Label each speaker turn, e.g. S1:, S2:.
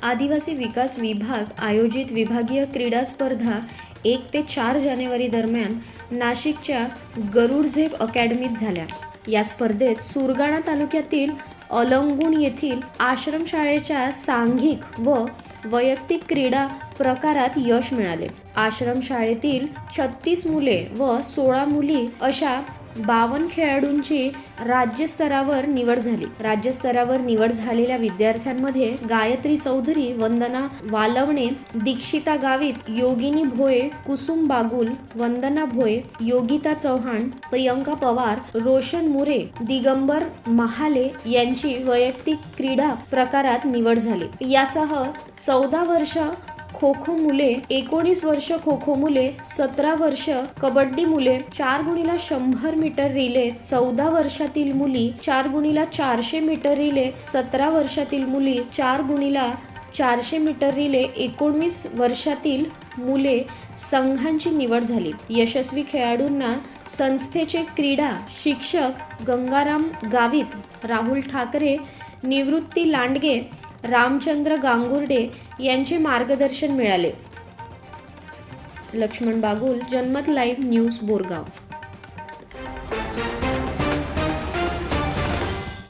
S1: आदिवासी विकास विभाग आयोजित विभागीय क्रीडा स्पर्धा 1 ते 4 जानेवारी दरम्यान नाशिकच्या गरुडझेप अकॅडमीत झाल्या। या स्पर्धेत सुरगाणा तालुक्यातील अलंगुण येथील आश्रमशाळेच्या सांघिक व वैयक्तिक क्रीडा प्रकारात यश मिळाले। आश्रमशाळेतील 36 मुले व 16 मुली अशा 52 खेळाडूंची राज्यस्तरावर निवड झाली। राज्यस्तरावर निवड झालेल्या विद्यार्थ्यांमध्ये गायत्री चौधरी, वंदना वालवणे, दीक्षिता गावित, योगिनी भोये, कुसुम बागुल, वंदना भोये, योगिता चव्हाण, प्रियंका पवार, रोशन मुरे, दिगंबर महाले यांची वैयक्तिक क्रीडा प्रकारात निवड झाली। यासह 14 वर्ष खो खो मुले, 19 वर्ष खो खो मुले, 17 वर्ष कबड्डी मुले, 4x100 मीटर रिले, 14 वर्षातील मुली 4x400 मीटर रिले, 17 वर्षातील मुली 4x400 मीटर रिले, 19 वर्षातील मुले संघांची निवड झाली। यशस्वी खेळाडूंना संस्थेचे क्रीडा शिक्षक गंगाराम गावित, राहुल ठाकरे, निवृत्ती लांडगे, रामचंद्र गांगुर्डे यांचे मार्गदर्शन मिळाले। लक्ष्मण बागुल, जनमत लाईव्ह न्यूज, बोरगाव।